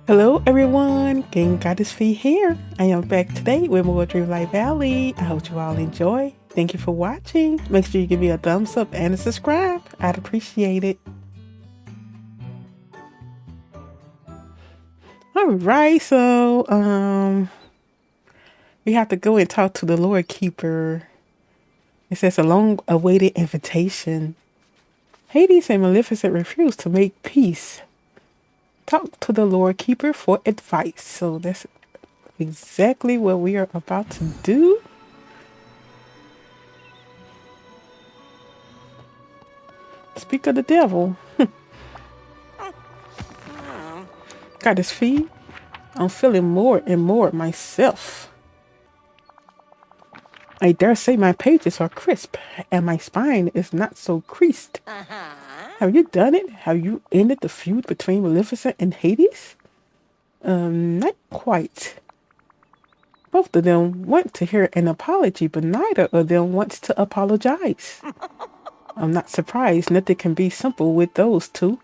Hello everyone, GameGoddessFee here. I am back today with more DreamLight Valley. I hope you all enjoy. Thank you for watching. Make sure you give me a thumbs up and a subscribe. I'd appreciate it. Alright, so we have to go and talk to the Lord Keeper. It says a long awaited invitation. Hades and Maleficent refuse to make peace. Talk to the Lord Keeper for advice. So that's exactly what we are about to do. Speak of the devil. Goddess Fee, I'm feeling more and more myself. I dare say my pages are crisp and my spine is not so creased. Have you done it? Have you ended the feud between Maleficent and Hades? Not quite. Both of them want to hear an apology, but neither of them wants to apologize. I'm not surprised. Nothing can be simple with those two.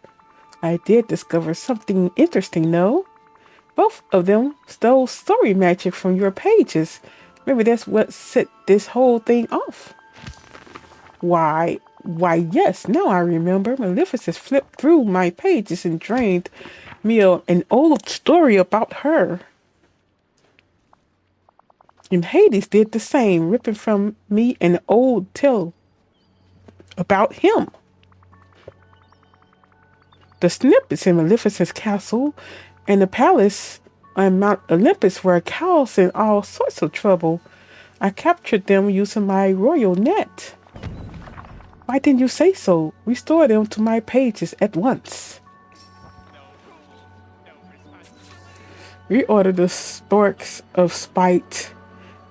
I did discover something interesting, though. Both of them stole story magic from your pages. Maybe that's what set this whole thing off. Why, yes, now I remember. Maleficent flipped through my pages and drained me an old story about her. And Hades did the same, ripping from me an old tale about him. The snippets in Maleficent's castle and the palace on Mount Olympus were cows in all sorts of trouble. I captured them using my royal net. Why didn't you say so? Restore them to my pages at once. Reorder the Storks of Spite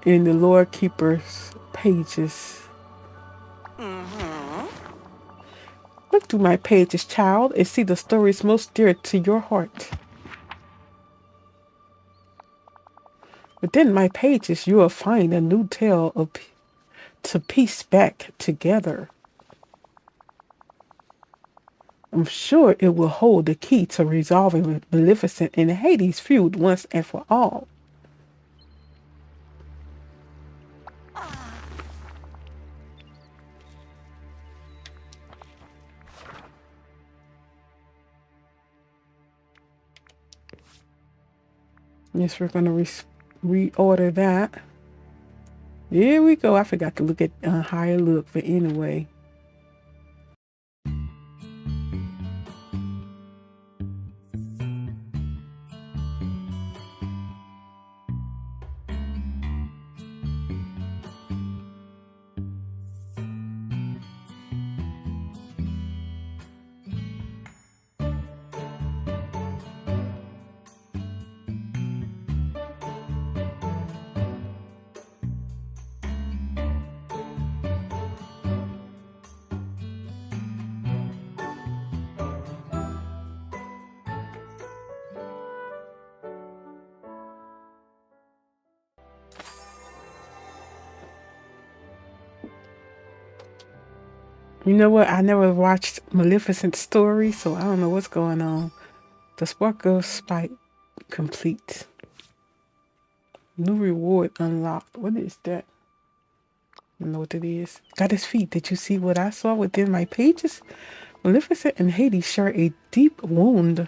in the Lord Keeper's pages. Look through my pages, child, and see the stories most dear to your heart. Within my pages, you will find a new tale to piece back together. I'm sure it will hold the key to resolving Maleficent and Hades' feud once and for all. Yes, we're going to reorder that. Here we go. I forgot to look at higher look, but anyway. You know what? I never watched Maleficent's story, so I don't know what's going on. The Spark of Spite complete. New reward unlocked. What is that? I don't know what it is. Goddess Feet, did you see what I saw within my pages? Maleficent and Hades share a deep wound.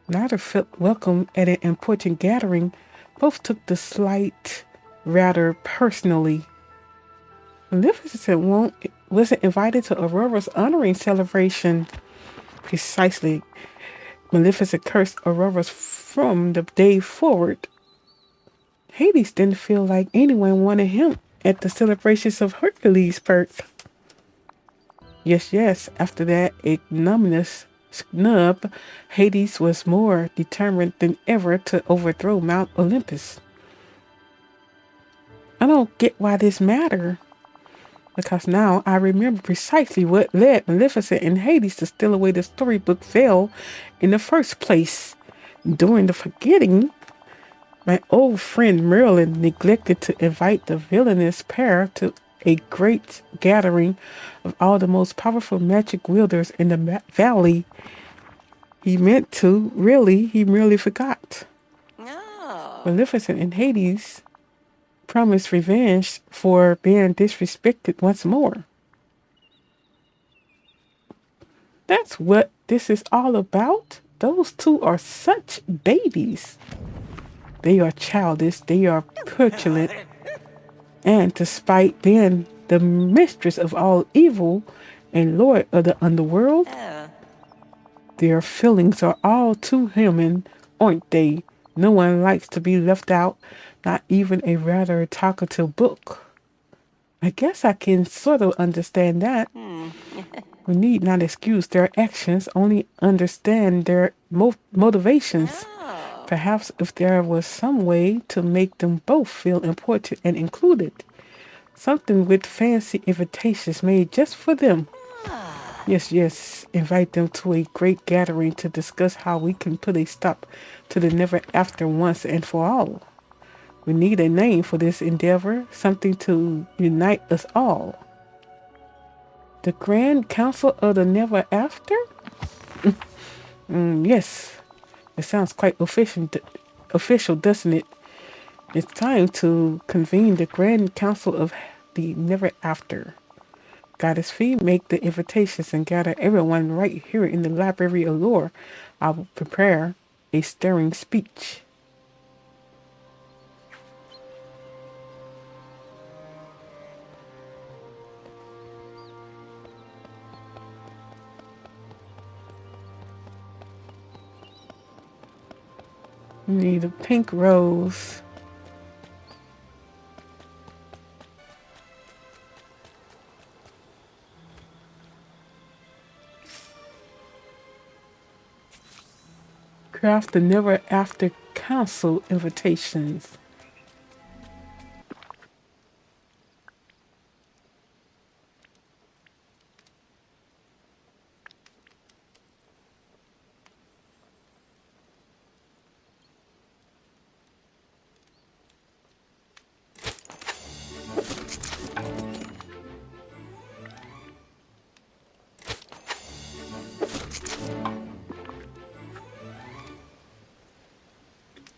Neither felt welcome at an important gathering. Both took the slight rather personally. Maleficent wasn't invited to Aurora's honoring celebration. Precisely. Maleficent cursed Aurora from the day forward. Hades didn't feel like anyone wanted him at the celebrations of Hercules' birth. Yes, after that ignominious snub, Hades was more determined than ever to overthrow Mount Olympus. I don't get why this matters. Because now I remember precisely what led Maleficent and Hades to steal away the storybook veil in the first place. During the forgetting, my old friend Merlin neglected to invite the villainous pair to a great gathering of all the most powerful magic wielders in the valley. He meant to, really, he merely forgot. No. Maleficent and Hades promised revenge for being disrespected once more. That's what this is all about. Those two are such babies. They are childish, they are petulant, and despite being the mistress of all evil and lord of the underworld, Oh. their feelings are all too human, aren't they? No one likes to be left out, not even a rather talkative book. I guess I can sort of understand that. Hmm. We need not excuse their actions, only understand their motivations. Oh. Perhaps if there was some way to make them both feel important and included. Something with fancy invitations made just for them. Ah. Yes, yes. Invite them to a great gathering to discuss how we can put a stop to the never after once and for all. We need a name for this endeavor, something to unite us all. The Grand Council of the Never After? Yes, it sounds quite official, doesn't it? It's time to convene the Grand Council of the Never After. Goddess Fee, make the invitations and gather everyone right here in the Library of Lore. I will prepare a stirring speech. We need a pink rose. Craft the Never After Council invitations.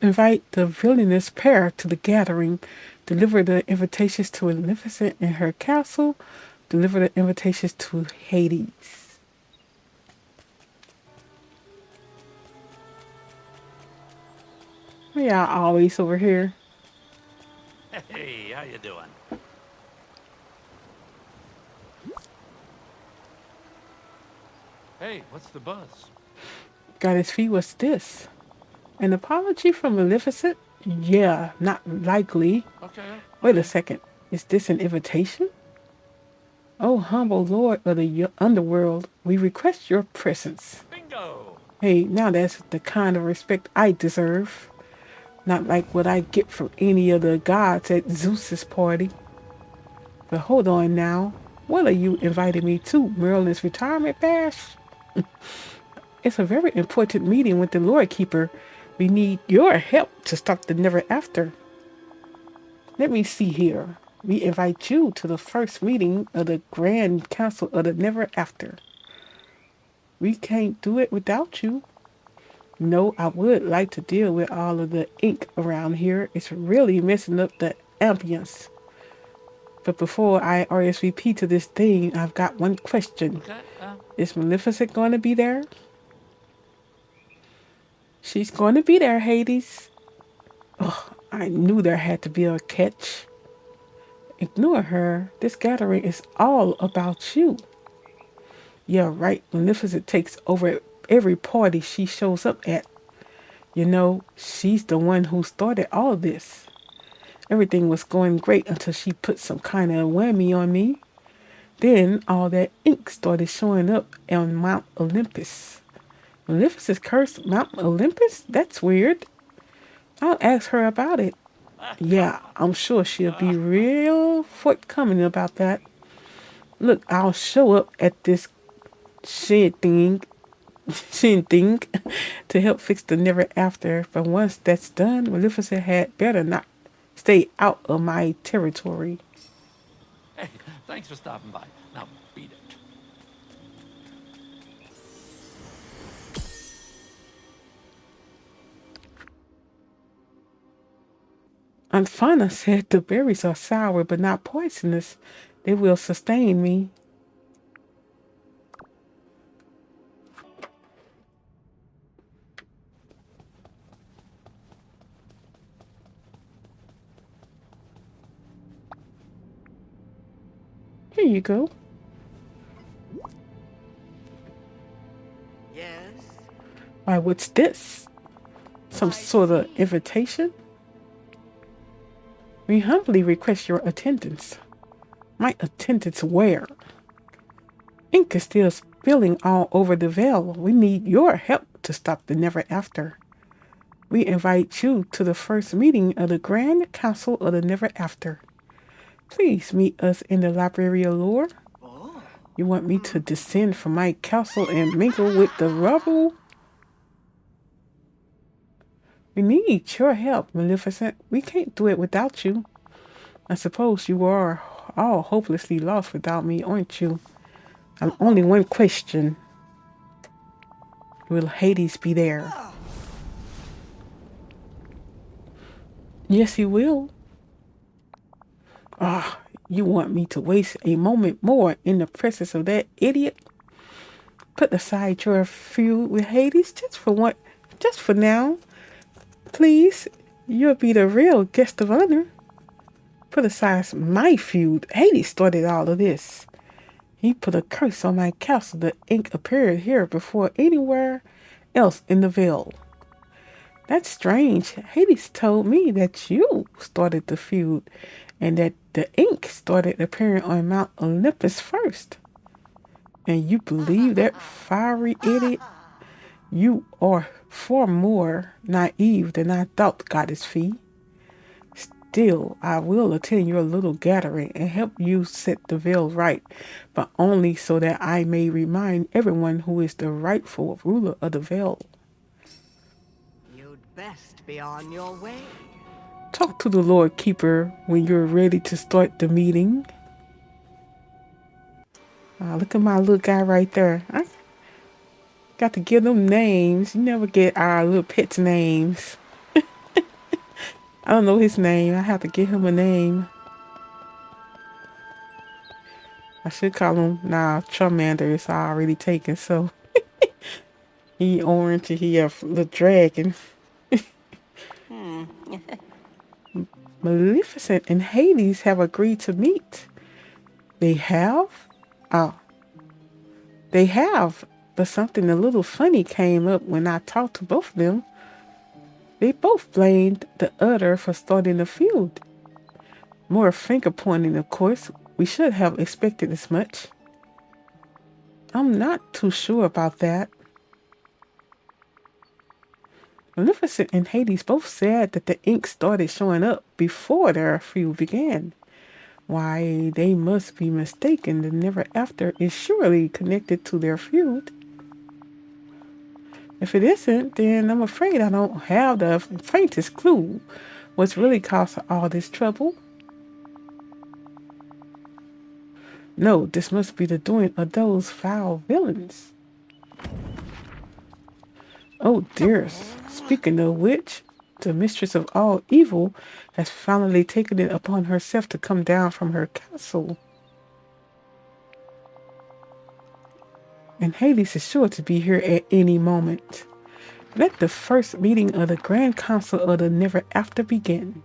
Invite the villainous pair to the gathering. Deliver the invitations to Maleficent and her castle. Deliver the invitations to Hades. Yeah, always over here. Hey, how you doing? Hey, what's the buzz? Goddess Fee, what's this? An apology from Maleficent? Yeah, not likely. Okay, Wait a okay. second. Is this an invitation? Oh, humble lord of the underworld, we request your presence. Bingo! Hey, now that's the kind of respect I deserve. Not like what I get from any of the gods at Zeus's party. But hold on now. What are you inviting me to? Merlin's retirement bash? It's a very important meeting with the Lord Keeper. We need your help to stop the never after. Let me see here. We invite you to the first meeting of the Grand Council of the Never After. We can't do it without you. No, I would like to deal with all of the ink around here. It's really messing up the ambience. But before I RSVP to this thing, I've got one question. Okay, Is Maleficent going to be there? She's going to be there, Hades. Oh, I knew there had to be a catch. Ignore her. This gathering is all about you. Yeah, right. Maleficent takes over every party she shows up at. You know, she's the one who started all this. Everything was going great until she put some kind of whammy on me. Then all that ink started showing up on Mount Olympus. Maleficent's cursed Mount Olympus? That's weird. I'll ask her about it. Yeah, I'm sure she'll be real forthcoming about that. Look, I'll show up at this shit thing, shit thing, to help fix the never after. But once that's done, Maleficent had better not stay out of my territory. hey, thanks for stopping by. Now, beat it. Aunt Fauna said the berries are sour but not poisonous. They will sustain me. Here you go. Yes. Why, what's this? Some sort of invitation? We humbly request your attendance. My attendance where? Ink is still spilling all over the veil. We need your help to stop the never after. We invite you to the first meeting of the Grand Council of the Never After. Please meet us in the Library of Lore. You want me to descend from my castle and mingle with the rubble? We need your help, Maleficent. We can't do it without you. I suppose you are all hopelessly lost without me, aren't you? Only one question. Will Hades be there? Yes, he will. Ah, you want me to waste a moment more in the presence of that idiot? Put aside your feud with Hades just for now. Please, you'll be the real guest of honor. Put aside my feud. Hades started all of this. He put a curse on my castle. The ink appeared here before anywhere else in the Vale. That's strange. Hades told me that you started the feud and that the ink started appearing on Mount Olympus first. And you believe that fiery idiot? You are far more naive than I thought, GameGoddessFee. Still, I will attend your little gathering and help you set the veil right, but only so that I may remind everyone who is the rightful ruler of the veil. You'd best be on your way. Talk to the Lord Keeper when you're ready to start the meeting. Look at my little guy right there. I got to give them names. You never get our little pets' names. I don't know his name. I have to give him a name. I should call him. Nah, Charmander is already taken, so he orange and he a little dragon. Maleficent and Hades have agreed to meet. They have? Oh. They have, but something a little funny came up when I talked to both of them. They both blamed the other for starting the feud. More finger pointing, of course. We should have expected as much. I'm not too sure about that. Maleficent and Hades both said that the ink started showing up before their feud began. Why, they must be mistaken. The Never After is surely connected to their feud. If it isn't, then I'm afraid I don't have the faintest clue what's really causing all this trouble. No, this must be the doing of those foul villains. Oh dear, speaking of which, the mistress of all evil has finally taken it upon herself to come down from her castle. And Hades is sure to be here at any moment. Let the first meeting of the Grand Council of the Never After begin.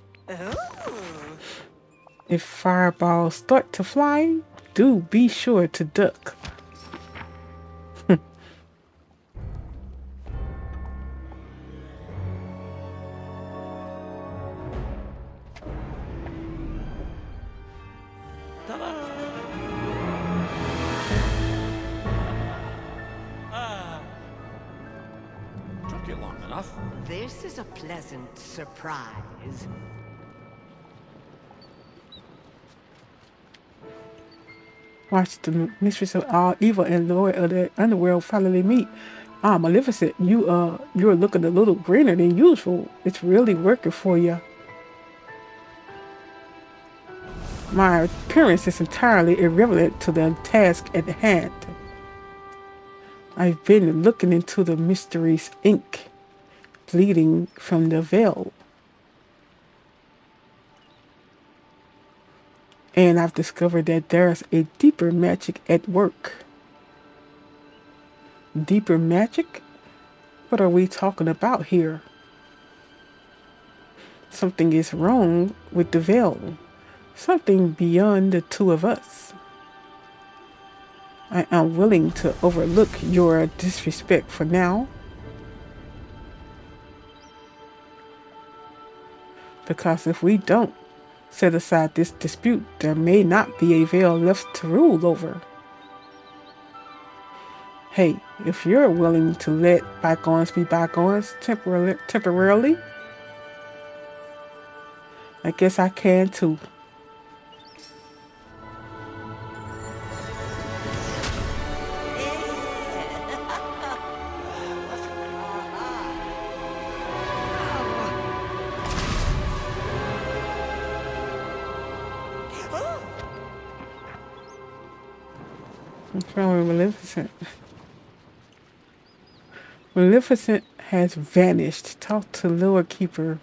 If fireballs start to fly, do be sure to duck. Took you long enough. This is a pleasant surprise. Watch the mistress of all evil and lord of the underworld finally meet. Maleficent, you're looking a little greener than usual. It's really working for you. My appearance is entirely irrelevant to the task at hand. I've been looking into the mystery's ink bleeding from the veil. And I've discovered that there's a deeper magic at work. Deeper magic? What are we talking about here? Something is wrong with the veil. Something beyond the two of us. I am willing to overlook your disrespect for now. Because if we don't set aside this dispute, there may not be a veil left to rule over. Hey, if you're willing to let bygones be bygones temporarily, I guess I can too. What's wrong with Maleficent? Maleficent has vanished. Talk to Lower Keeper.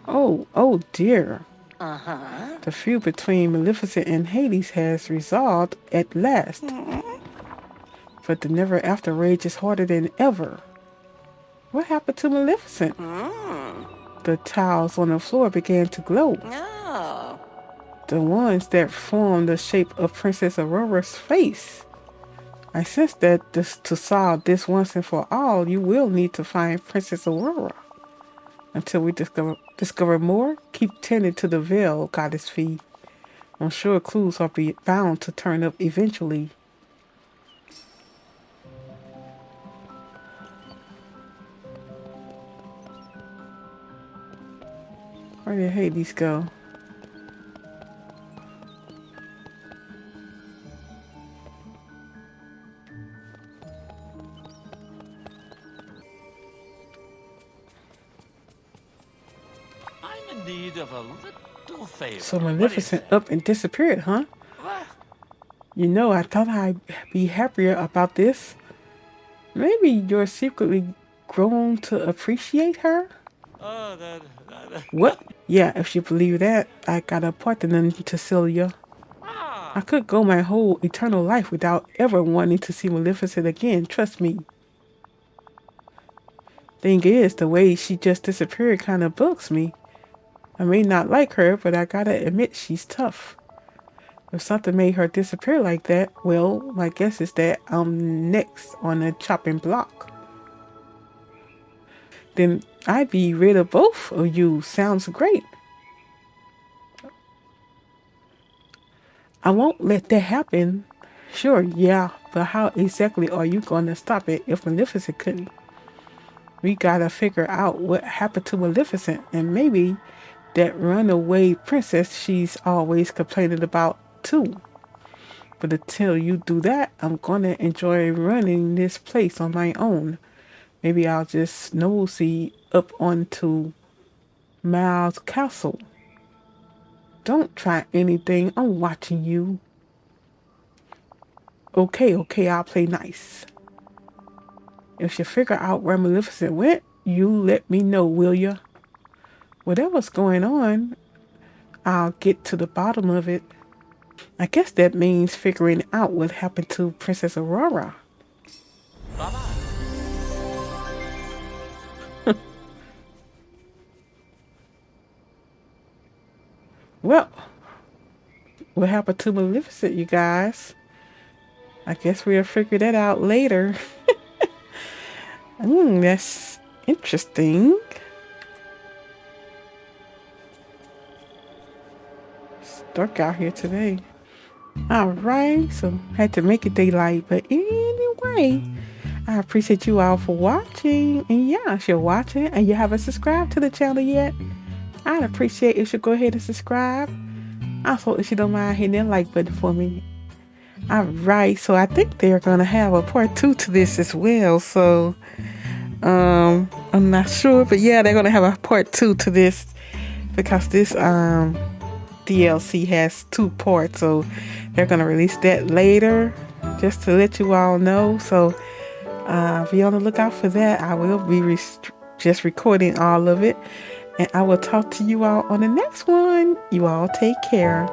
Oh dear. The feud between Maleficent and Hades has resolved at last. But the never after rage is harder than ever. What happened to Maleficent? The tiles on the floor began to glow. The ones that formed the shape of Princess Aurora's face. I sense that to solve this once and for all, you will need to find Princess Aurora. Until we discover more, keep tending to the veil, GameGoddessFee. I'm sure clues are bound to turn up eventually. Where did Hades go? I'm in need of a little favor. So Maleficent up and disappeared, huh? What? You know, I thought I'd be happier about this. Maybe you're secretly grown to appreciate her? Oh, What? Yeah, if you believe that, I got a partner to Celia. I could go my whole eternal life without ever wanting to see Maleficent again, trust me. Thing is, the way she just disappeared kind of bugs me. I may not like her, but I gotta admit she's tough. If something made her disappear like that, well, my guess is that I'm next on the chopping block. Then I'd be rid of both of you. Sounds great. I won't let that happen. Sure, yeah, but how exactly are you going to stop it if Maleficent couldn't? We gotta figure out what happened to Maleficent and maybe that runaway princess she's always complaining about too. But until you do that, I'm gonna enjoy running this place on my own. Maybe I'll just nosy up onto Miles Castle. Don't try anything. I'm watching you. Okay, I'll play nice. If you figure out where Maleficent went, you let me know, will ya? Whatever's going on, I'll get to the bottom of it. I guess that means figuring out what happened to Princess Aurora. Bye-bye. Well, what happened to Maleficent, you guys? I guess we'll figure that out later. That's interesting. It's dark out here today. Alright, so had to make it daylight. But anyway, I appreciate you all for watching. And yeah, if you're watching and you haven't subscribed to the channel yet, I'd appreciate if you go ahead and subscribe. Also, if you don't mind hitting that like button for me. Alright, so I think they're gonna have a part 2 to this as well. So I'm not sure, but yeah, they're gonna have a part 2 to this because this DLC has 2 parts, so they're gonna release that later just to let you all know. So be on the lookout for that. I will be just recording all of it And I will talk to you all on the next one. You all take care.